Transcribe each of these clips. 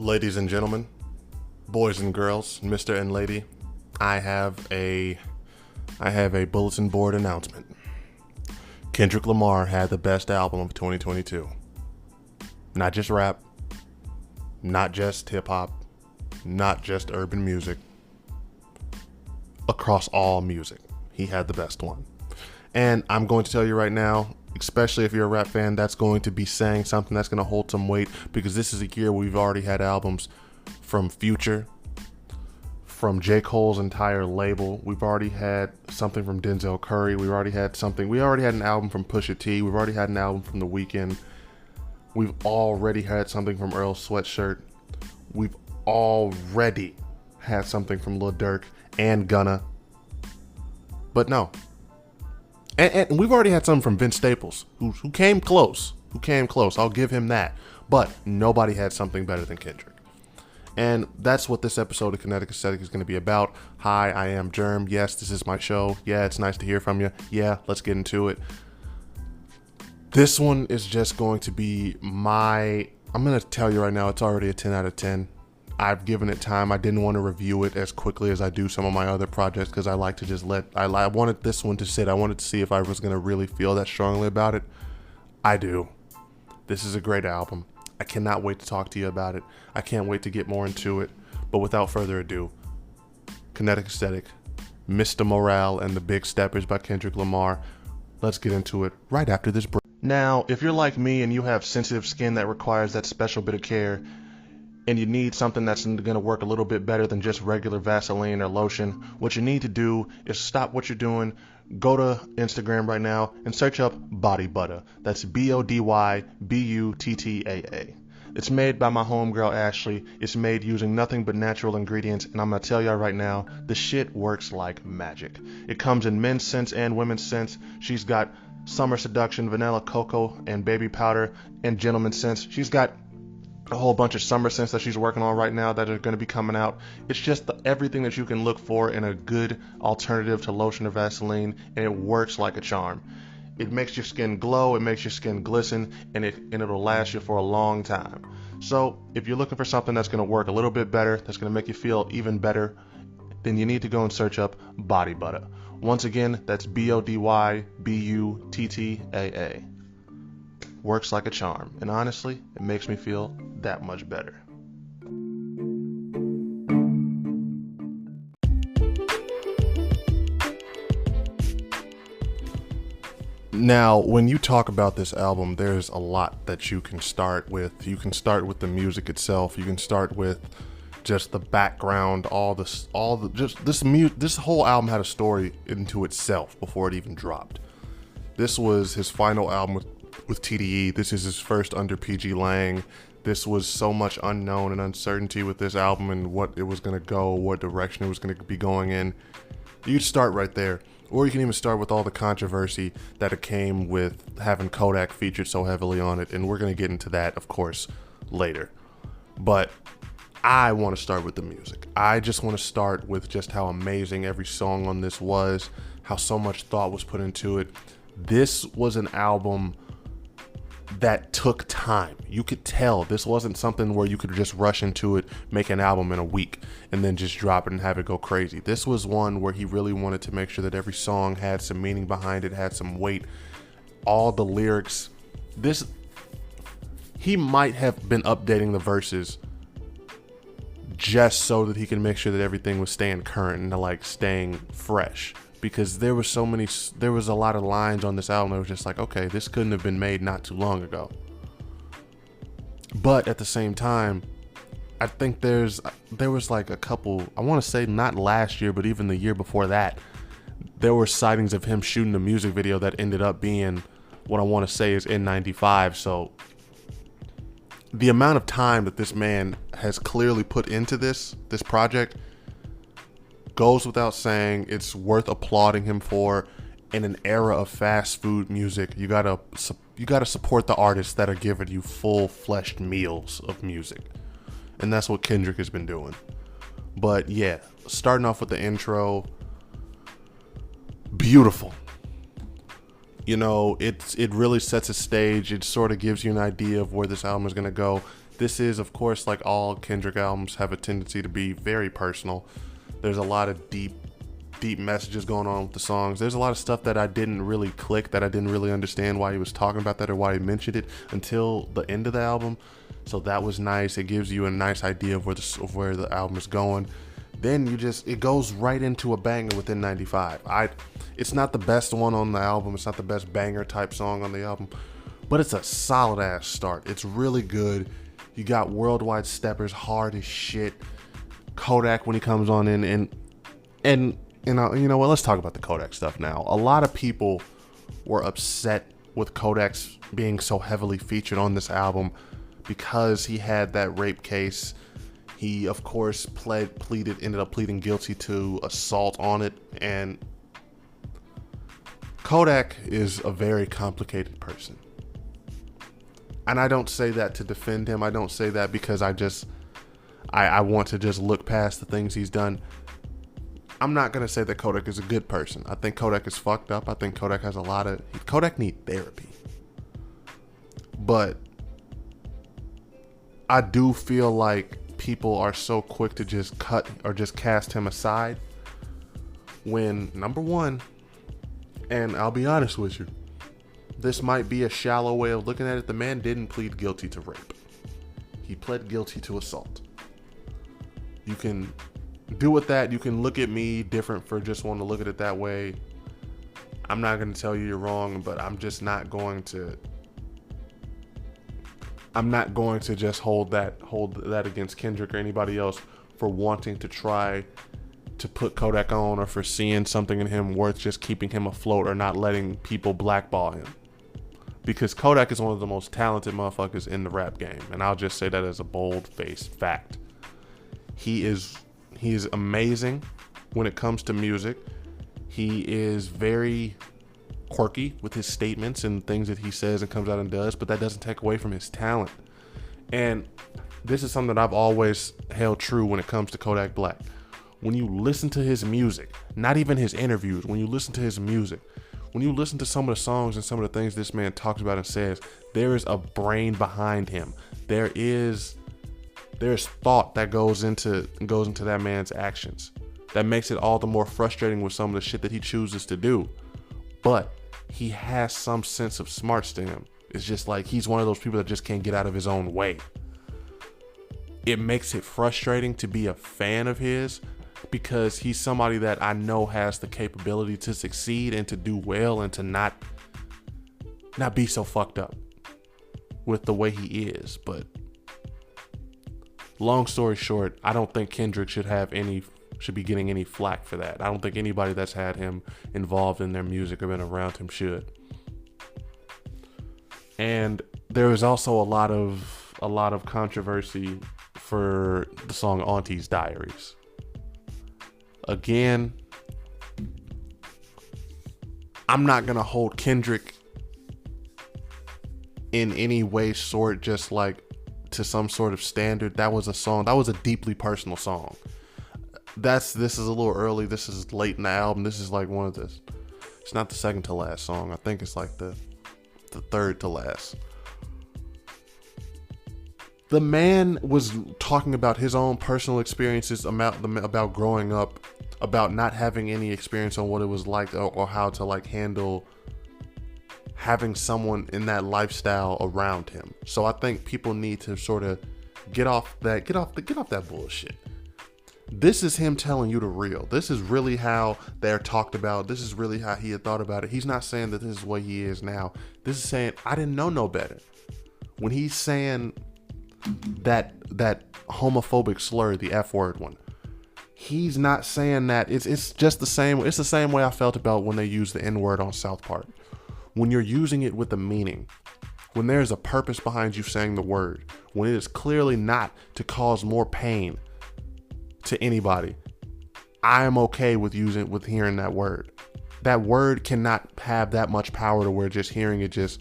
Ladies and gentlemen, boys and girls, Mr. and Lady, I have a bulletin board announcement. Kendrick Lamar had the best album of 2022. Not just rap, not just hip hop, not just urban music. Across all music, he had the best one. And I'm going to tell you right now, especially if you're a rap fan, that's going to be saying something that's going to hold some weight, because this is a year where we've already had albums from Future, from J. Cole's entire label. We've already had something from Denzel Curry. We already had an album from Pusha T. We've already had an album from The Weeknd. We've already had something from Earl Sweatshirt. We've already had something from Lil Durk and Gunna. But no. And we've already had something from Vince Staples, who came close. I'll give him that. But nobody had something better than Kendrick. And that's what this episode of Kinetic Aesthetic is going to be about. Hi, I am Jerm. Yes, this is my show. Yeah, it's nice to hear from you. Yeah, let's get into it. This one is just going to be I'm going to tell you right now, it's already a 10 out of 10. I've given it time. I didn't want to review it as quickly as I do some of my other projects, because I like to just I wanted this one to sit. I wanted to see if I was going to really feel that strongly about it. I do. This is a great album. I cannot wait to talk to you about it. I can't wait to get more into it. But without further ado, Kinetic Aesthetic, Mr. Morale and the Big Steppers by Kendrick Lamar. Let's get into it right after this break. Now, if you're like me and you have sensitive skin that requires that special bit of care, and you need something that's going to work a little bit better than just regular Vaseline or lotion, what you need to do is stop what you're doing, go to Instagram right now, and search up Body Butter. That's BODYBUTTAA. It's made by my homegirl Ashley. It's made using nothing but natural ingredients, and I'm going to tell y'all right now, the shit works like magic. It comes in men's scents and women's scents. She's got Summer Seduction, Vanilla Cocoa, and Baby Powder, and Gentleman Scents. She's got a whole bunch of summer scents that she's working on right now that are going to be coming out. It's just everything that you can look for in a good alternative to lotion or Vaseline, and it works like a charm. It makes your skin glow, it makes your skin glisten, and it'll last you for a long time. So if you're looking for something that's going to work a little bit better, that's going to make you feel even better, then you need to go and search up Body Butter. Once again, that's BODYBUTTAA. Works like a charm, and honestly, it makes me feel that much better. Now, when you talk about this album, there's a lot that you can start with. You can start with the music itself. You can start with just the background, this whole album had a story into itself before it even dropped. This was his final album with TDE. This is his first under PG Lang. This was so much unknown and uncertainty with this album and what it was going to go, what direction it was going to be going in. You could start right there. Or you can even start with all the controversy that it came with having Kodak featured so heavily on it. And we're going to get into that, of course, later. But I want to start with the music. I just want to start with just how amazing every song on this was, how so much thought was put into it. This was an album that took time. You could tell this wasn't something where you could just rush into it, make an album in a week, and then just drop it and have it go crazy. This was one where he really wanted to make sure that every song had some meaning behind it, had some weight. All the lyrics, he might have been updating the verses just so that he could make sure that everything was staying current and like staying fresh. Because there was a lot of lines on this album that was just like, okay, this couldn't have been made not too long ago. But at the same time, I think there was like a couple, I want to say not last year, but even the year before that, there were sightings of him shooting a music video that ended up being what I want to say is N95. So the amount of time that this man has clearly put into this project goes without saying. It's worth applauding him for. In an era of fast food music, you gotta support the artists that are giving you full-fleshed meals of music, and that's what Kendrick has been doing. But yeah, starting off with the intro, beautiful. You know, it really sets a stage. It sort of gives you an idea of where this album is gonna go. This is, of course, like all Kendrick albums, have a tendency to be very personal. There's a lot of deep messages going on with the songs. There's a lot of stuff that I didn't really click, that I didn't really understand why he was talking about that or why he mentioned it until the end of the album. So that was nice. It gives you a nice idea of where the album is going. Then it goes right into a banger within 95. It's not the best one on the album. It's not the best banger type song on the album, but it's a solid ass start. It's really good. You got Worldwide Steppers, hard as shit. Kodak when he comes on in, and you know what? Let's talk about the Kodak stuff now. A lot of people were upset with Kodak's being so heavily featured on this album because he had that rape case. He, of course, ended up pleading guilty to assault on it. And Kodak is a very complicated person. And I don't say that to defend him. I don't say that because I want to just look past the things he's done. I'm not going to say that Kodak is a good person. I think Kodak is fucked up. I think Kodak has Kodak need therapy. But I do feel like people are so quick to just cut or just cast him aside when, number one, and I'll be honest with you, this might be a shallow way of looking at it. The man didn't plead guilty to rape. He pled guilty to assault. You can do with that. You can look at me different for just wanting to look at it that way. I'm not going to tell you you're wrong, but I'm just not going to. I'm not going to just hold that against Kendrick or anybody else for wanting to try to put Kodak on, or for seeing something in him worth just keeping him afloat or not letting people blackball him. Because Kodak is one of the most talented motherfuckers in the rap game, and I'll just say that as a bold-faced fact. He is amazing when it comes to music. He is very quirky with his statements and things that he says and comes out and does, but that doesn't take away from his talent. And this is something that I've always held true when it comes to Kodak Black. When you listen to his music, not even his interviews, when you listen to his music, when you listen to some of the songs and some of the things this man talks about and says, there is a brain behind him. There's thought that goes into that man's actions. That makes it all the more frustrating with some of the shit that he chooses to do. But he has some sense of smarts to him. It's just like he's one of those people that just can't get out of his own way. It makes it frustrating to be a fan of his because he's somebody that I know has the capability to succeed and to do well and to not be so fucked up with the way he is. But long story short, I don't think Kendrick should be getting any flack for that. I don't think anybody that's had him involved in their music or been around him should. And there is also a lot of controversy for the song Auntie's Diaries. Again, I'm not gonna hold Kendrick in any way sort just like to some sort of standard. That was a deeply personal song. This is a little early. This is late in the album. This is like it's not the second to last song. I think it's like the third to last. The man was talking about his own personal experiences about growing up, about not having any experience on what it was like or how to like handle having someone in that lifestyle around him. So I think people need to sort of get off that bullshit. This is him telling you the real. This is really how they're talked about. This is really how he had thought about it. He's not saying that this is what he is now. This is saying, I didn't know no better. When he's saying that homophobic slur, the F word one, he's not saying that. It's just the same. It's the same way I felt about when they used the N word on South Park. When you're using it with a meaning, when there's a purpose behind you saying the word, when it is clearly not to cause more pain to anybody, I am okay with hearing that word. That word cannot have that much power to where just hearing it just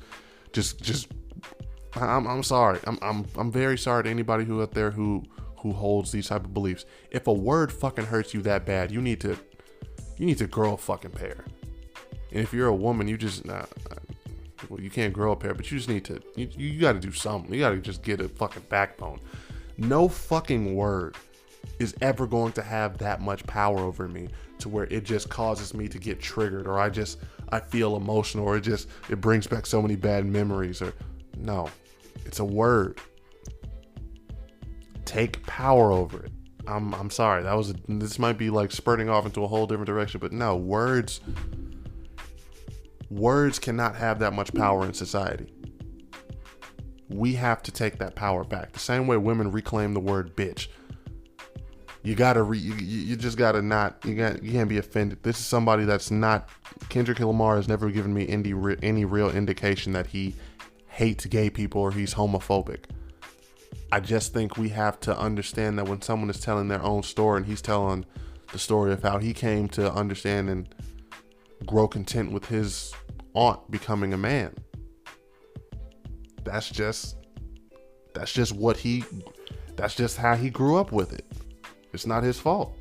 I'm sorry. I'm very sorry to anybody who out there who holds these type of beliefs. If a word fucking hurts you that bad, you need to grow a fucking pair. And if you're a woman, you just well, you can't grow a pair, but you just need to, you got to do something. You got to just get a fucking backbone. No fucking word is ever going to have that much power over me to where it just causes me to get triggered, or I feel emotional, or it brings back so many bad memories. Or no, it's a word. Take power over it. I'm sorry. This might be like spurting off into a whole different direction, but no, words cannot have that much power in society. We have to take that power back. The same way women reclaim the word bitch. You gotta you just gotta not, you can't be offended. This is somebody that's not, Kendrick Lamar has never given me any real indication that he hates gay people or he's homophobic. I just think we have to understand that when someone is telling their own story, and he's telling the story of how he came to understand and grow content with his aunt becoming a man. That's just how he grew up with it. It's not his fault.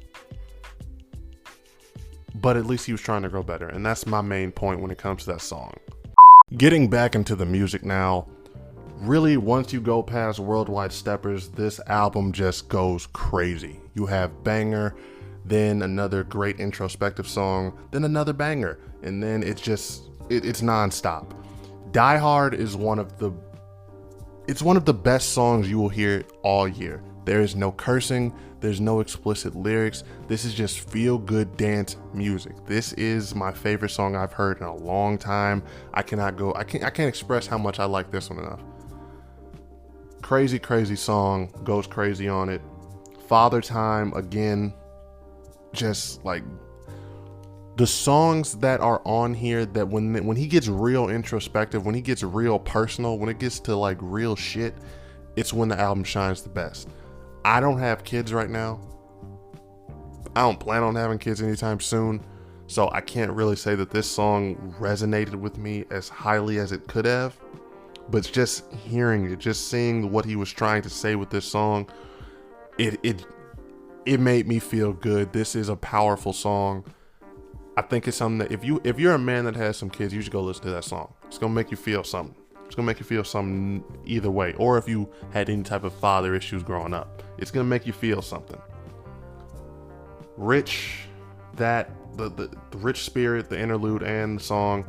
But at least he was trying to grow better. And that's my main point when it comes to that song. Getting back into the music now, really, once you go past Worldwide Steppers, this album just goes crazy. You have banger, then another great introspective song, then another banger, and then it's nonstop. Die Hard is one of the best songs you will hear all year. There is no cursing, there's no explicit lyrics. This is just feel-good dance music. This is my favorite song I've heard in a long time. I can't express how much I like this one enough. Crazy song, goes crazy on it. Father Time, again, just like the songs that are on here, that when he gets real introspective, when he gets real personal, when it gets to like real shit, it's when the album shines the best. I don't have kids right now. I don't plan on having kids anytime soon, so I can't really say that this song resonated with me as highly as it could have. But just hearing it, just seeing what he was trying to say with this song, it made me feel good. This is a powerful song. I think it's something that if you're a man that has some kids, you should go listen to that song. It's gonna make you feel something. It's gonna make you feel something either way. Or if you had any type of father issues growing up, it's gonna make you feel something. Rich, the rich spirit, the interlude and the song.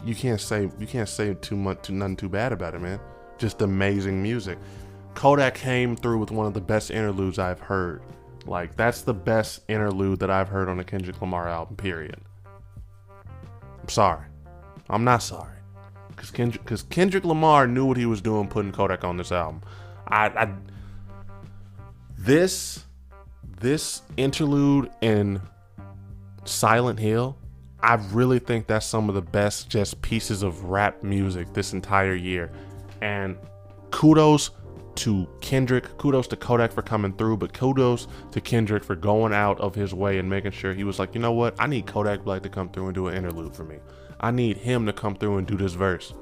You can't say nothing too bad about it, man. Just amazing music. Kodak came through with one of the best interludes I've heard. Like, that's the best interlude that I've heard on a Kendrick Lamar album, period. I'm sorry. I'm not sorry. Because Kendrick Lamar knew what he was doing putting Kodak on this album. This interlude in Silent Hill, I really think that's some of the best just pieces of rap music this entire year. And kudos to Kendrick, kudos to Kodak for coming through, but kudos to Kendrick for going out of his way and making sure he was like, you know what, I need Kodak Black to come through and do an interlude for me. I need him to come through and do this verse.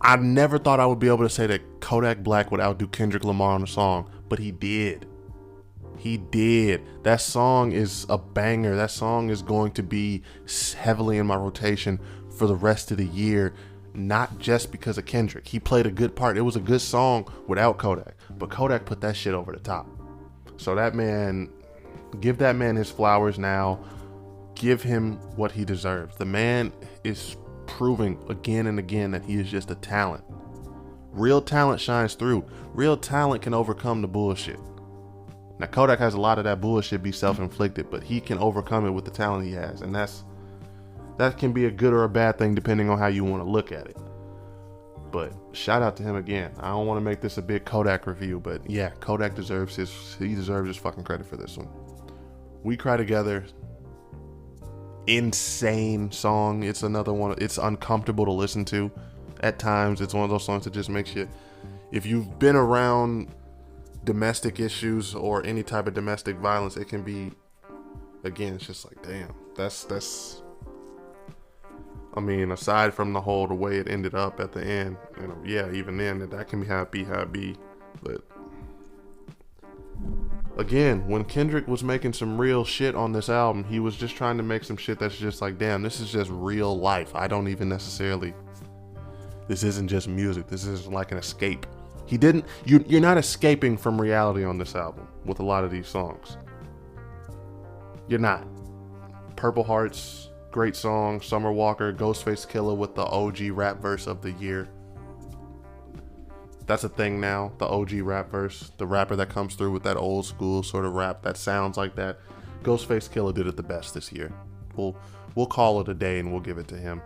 I never thought I would be able to say that Kodak Black would outdo Kendrick Lamar on a song, but he did. He did. That song is a banger. That song is going to be heavily in my rotation for the rest of the year, not just because of Kendrick. He played a good part. It was a good song without Kodak, but Kodak put that shit over the top. So that man, give that man his flowers now. Give him what he deserves. The man is proving again and again that he is just a talent. Real talent shines through. Real talent can overcome the bullshit. Now, Kodak has a lot of that bullshit be self-inflicted, but he can overcome it with the talent he has. And that can be a good or a bad thing depending on how you want to look at it. But shout out to him again. I don't want to make this a big Kodak review, but yeah, Kodak deserves his fucking credit for this one. We Cry Together, insane song. It's another one. It's uncomfortable to listen to at times. It's one of those songs that just makes you, if you've been around domestic issues or any type of domestic violence, it can be, again, it's just like, damn, that's I mean, aside from the way it ended up at the end, you know, yeah, even then that can be how it be, but Again, when Kendrick was making some real shit on this album, he was just trying to make some shit that's just like, damn, this is just real life. I don't even necessarily, this isn't just music. This is like an escape. You're not escaping from reality on this album with a lot of these songs. You're not. Purple Hearts, great song. Summer Walker, Ghostface Killah with the OG rap verse of the year. That's a thing now, the OG rap verse. The rapper that comes through with that old school sort of rap that sounds like that. Ghostface Killah did it the best this year. We'll call it a day and we'll give it to him.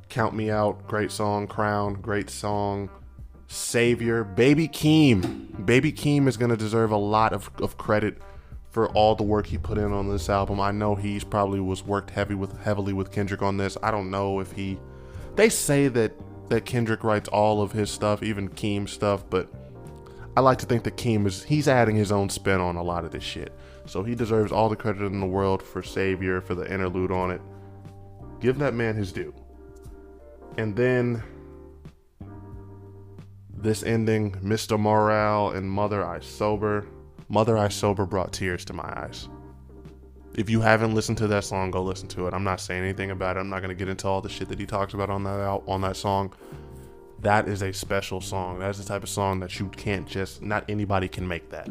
Count Me Out, great song. Crown, great song. Savior, Baby Keem. Baby Keem is going to deserve a lot of credit for all the work he put in on this album. I know he's probably was worked heavily with Kendrick on this. I don't know if they say that Kendrick writes all of his stuff, even Keem's stuff, but I like to think that he's adding his own spin on a lot of this shit. So he deserves all the credit in the world for Savior, for the interlude on it. Give that man his due. And then this ending, Mr. Morale and Mother I Sober. Mother I Sober brought tears to my eyes. If you haven't listened to that song, go listen to it. I'm not saying anything about it. I'm not going to get into all the shit that he talks about on that song. That is a special song. That's the type of song that you can't not anybody can make that.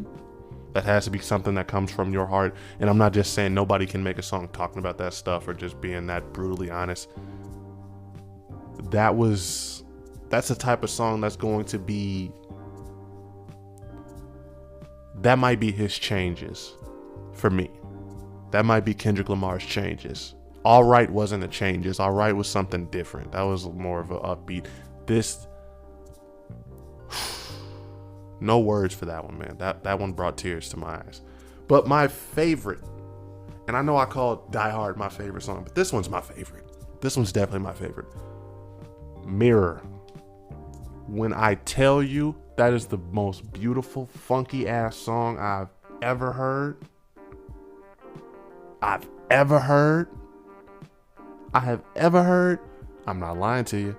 That has to be something that comes from your heart. And I'm not just saying nobody can make a song talking about that stuff or just being that brutally honest. That's the type of song that's going to be, that might be his changes for me. That might be Kendrick Lamar's changes. All Right wasn't a changes. All Right was something different. That was more of an upbeat. This, no words for that one, man. That one brought tears to my eyes. But my favorite, and I know I called Die Hard my favorite song, but this one's my favorite. This one's definitely my favorite. Mirror. When I tell you, that is the most beautiful, funky ass song I've ever heard. I have ever heard. I'm not lying to you.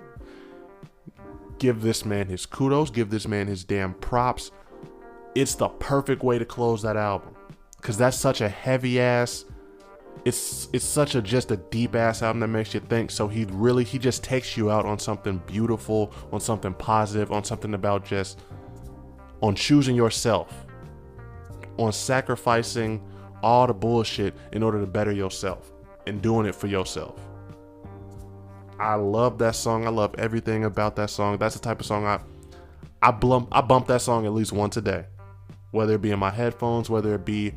Give this man his kudos. Give this man his damn props. It's the perfect way to close that album. Because that's such a heavy ass. It's such just a deep ass album that makes you think. So he just takes you out on something beautiful, on something positive, on something about on choosing yourself, on sacrificing all the bullshit in order to better yourself and doing it for yourself. I love that song. I love everything about that song. That's the type of song I bump that song at least once a day, whether it be in my headphones, whether it be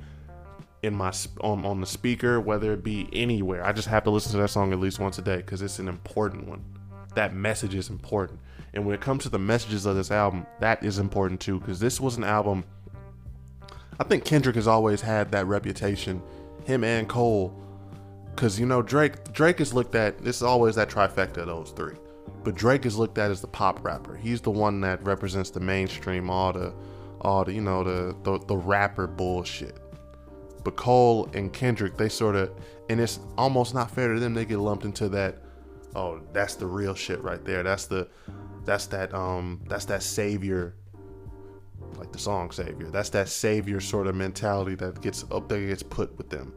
in my on the speaker, whether it be anywhere. I just have to listen to that song at least once a day because it's an important one. That message is important. And when it comes to the messages of this album, that is important too, because this was an album, I think Kendrick has always had that reputation, him and Cole, because Drake is looked at, this is always that trifecta of those three, but Drake is looked at as the pop rapper. He's the one that represents the mainstream, all the rapper bullshit. But Cole and Kendrick, they sort of, and it's almost not fair to them, they get lumped into that, oh, that's the real shit right there. That's that savior, like the song Savior. That's that savior sort of mentality that gets put with them.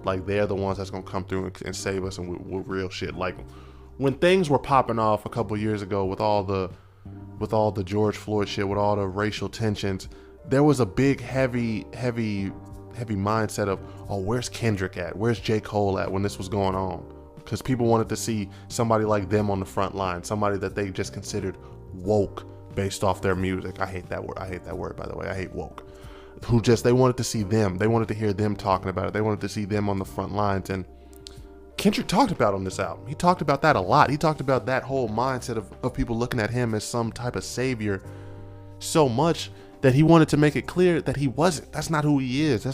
Like they're the ones that's gonna come through and save us, and with real shit. Like when things were popping off a couple years ago with all the George Floyd shit, with all the racial tensions, there was a big heavy mindset of, oh, where's Kendrick at? Where's J. Cole at when this was going on? Because people wanted to see somebody like them on the front line, somebody that they just considered woke based off their music. I hate that word, by the way. I hate woke. They wanted to see them. They wanted to hear them talking about it. They wanted to see them on the front lines. And Kendrick talked about on this album. He talked about that a lot. He talked about that whole mindset of people looking at him as some type of savior so much that he wanted to make it clear that he wasn't. That's not who he is.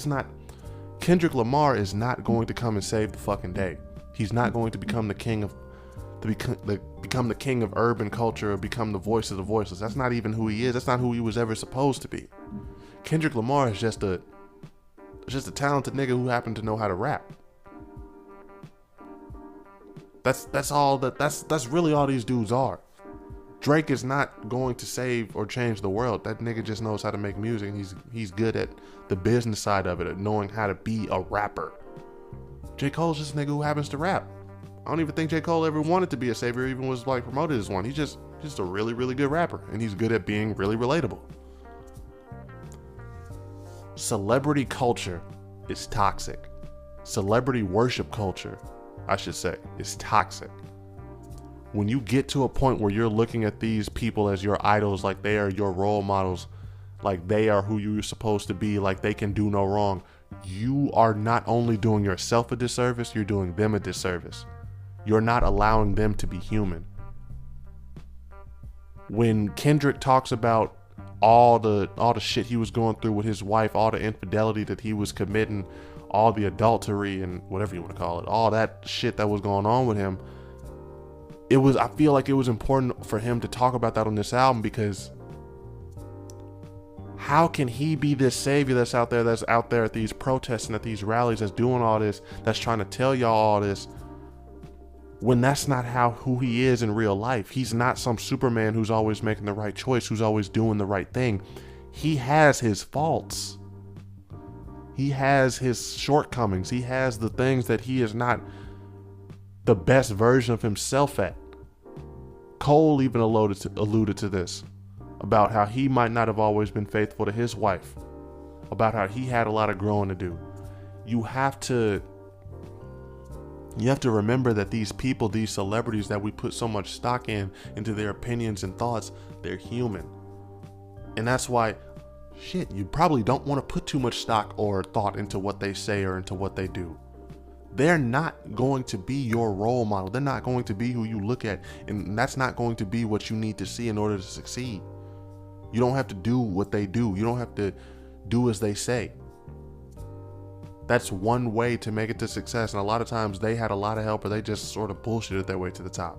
Kendrick Lamar is not going to come and save the fucking day. He's not going to become the king of urban culture or become the voice of the voiceless. That's not even who he is. That's not who he was ever supposed to be. Kendrick Lamar is just a talented nigga who happened to know how to rap. That's really all these dudes are. Drake is not going to save or change the world. That nigga just knows how to make music. He's good at the business side of it, at knowing how to be a rapper. J. Cole's just a nigga who happens to rap. I don't even think J. Cole ever wanted to be a savior, even was like promoted as one. He's just a really, really good rapper, and he's good at being really relatable. Celebrity culture is toxic. Celebrity worship culture, I should say, is toxic. When you get to a point where you're looking at these people as your idols, like they are your role models, like they are who you're supposed to be, like they can do no wrong, you are not only doing yourself a disservice, you're doing them a disservice. You're not allowing them to be human. When Kendrick talks about all the shit he was going through with his wife, all the infidelity that he was committing, all the adultery and whatever you want to call it, all that shit that was going on with him, I feel like it was important for him to talk about that on this album, because how can he be this savior that's out there at these protests and at these rallies, that's doing all this, that's trying to tell y'all all this, when that's not who he is in real life? He's not some Superman who's always making the right choice, who's always doing the right thing. He has his faults. He has his shortcomings. He has the things that he is not the best version of himself at. Cole even alluded to this, about how he might not have always been faithful to his wife, about how he had a lot of growing to do. You have to remember that these people, these celebrities that we put so much stock into their opinions and thoughts, they're human. And that's why, you probably don't want to put too much stock or thought into what they say or into what they do. They're not going to be your role model. They're not going to be who you look at. And that's not going to be what you need to see in order to succeed. You don't have to do what they do. You don't have to do as they say. That's one way to make it to success. And a lot of times they had a lot of help, or they just sort of bullshitted their way to the top.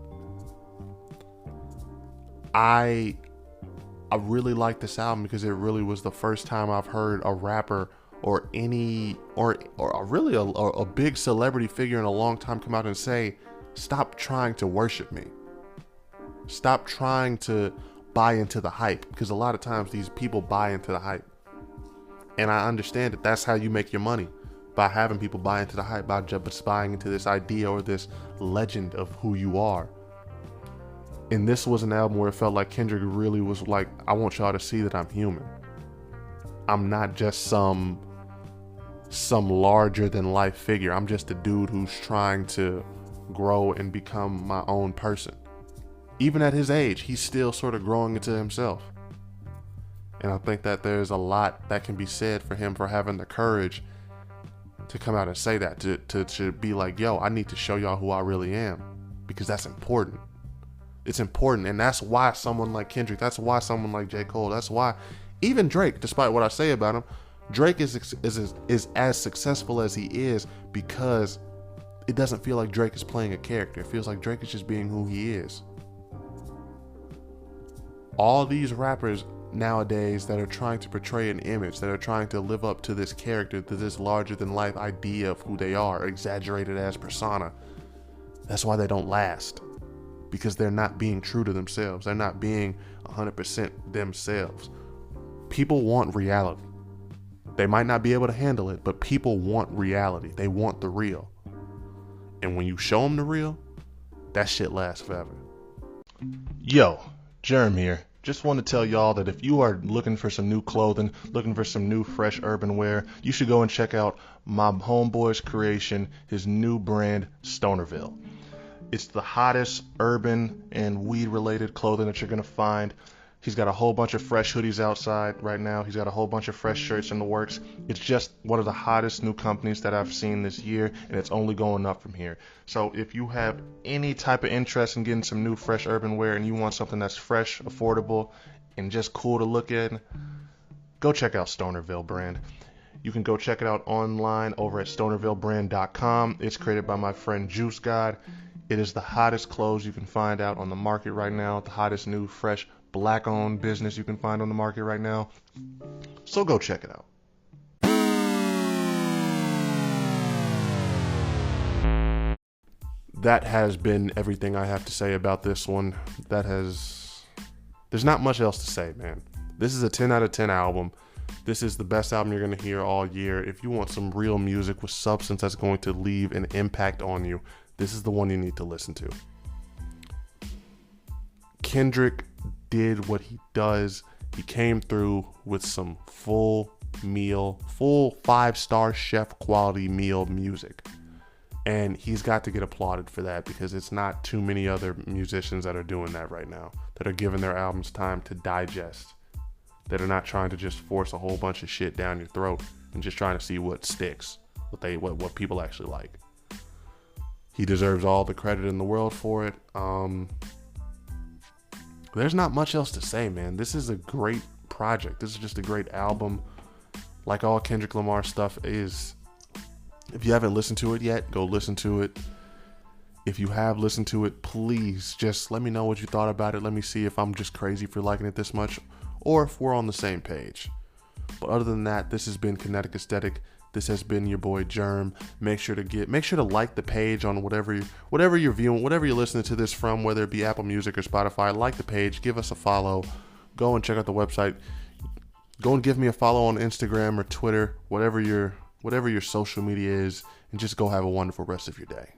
I really like this album because it really was the first time I've heard a rapper or really a big celebrity figure in a long time come out and say, stop trying to worship me. Stop trying to buy into the hype, because a lot of times these people buy into the hype. And I understand that that's how you make your money, by having people buy into the hype, by just buying into this idea or this legend of who you are. And this was an album where it felt like Kendrick really was like, I want y'all to see that I'm human. I'm not just some larger than life figure. I'm just a dude who's trying to grow and become my own person. Even at his age, he's still sort of growing into himself. And I think that there's a lot that can be said for him for having the courage to come out and say that, to be like, yo, I need to show y'all who I really am, because that's important. It's important. And that's why someone like Kendrick, that's why someone like J. Cole, that's why even Drake, despite what I say about him, Drake is as successful as he is, because it doesn't feel like Drake is playing a character. It feels like Drake is just being who he is. All these rappers nowadays that are trying to portray an image, that are trying to live up to this character, to this larger than life idea of who they are, exaggerated as persona, that's why they don't last. Because they're not being true to themselves. They're not being 100% themselves. People want reality. They might not be able to handle it, but people want reality. They want the real. And when you show them the real, that shit lasts forever. Yo, Jerm here. Just want to tell y'all that if you are looking for some new clothing, looking for some new fresh urban wear, you should go and check out my homeboy's creation, his new brand, Stonerville. It's the hottest urban and weed related clothing that you're going to find. He's got a whole bunch of fresh hoodies outside right now. He's got a whole bunch of fresh shirts in the works. It's just one of the hottest new companies that I've seen this year, and it's only going up from here. So if you have any type of interest in getting some new fresh urban wear and you want something that's fresh, affordable, and just cool to look at, go check out Stonerville brand. You can go check it out online over at stonervillebrand.com. It's created by my friend Juice God. It is the hottest clothes you can find out on the market right now, the hottest new, fresh, black-owned business you can find on the market right now. So go check it out. That has been everything I have to say about this one. That has There's not much else to say, man. This is a 10 out of 10 album. This is the best album you're going to hear all year. If you want some real music with substance that's going to leave an impact on you, this is the one you need to listen to. Kendrick did what he does. He came through with some full 5-star chef quality meal music. And he's got to get applauded for that, because it's not too many other musicians that are doing that right now, that are giving their albums time to digest, that are not trying to just force a whole bunch of shit down your throat and just trying to see what sticks, what people actually like. He deserves all the credit in the world for it. There's not much else to say, man. This is a great project. This is just a great album. Like all Kendrick Lamar stuff is. If you haven't listened to it yet, go listen to it. If you have listened to it, please just let me know what you thought about it. Let me see if I'm just crazy for liking it this much, or if we're on the same page. But other than that, this has been Kinetic Aesthetic. This has been your boy Jerm. Make sure to like the page on whatever you're viewing, whatever you're listening to this from, whether it be Apple Music or Spotify. Like the page, give us a follow. Go and check out the website. Go and give me a follow on Instagram or Twitter, whatever your social media is, and just go have a wonderful rest of your day.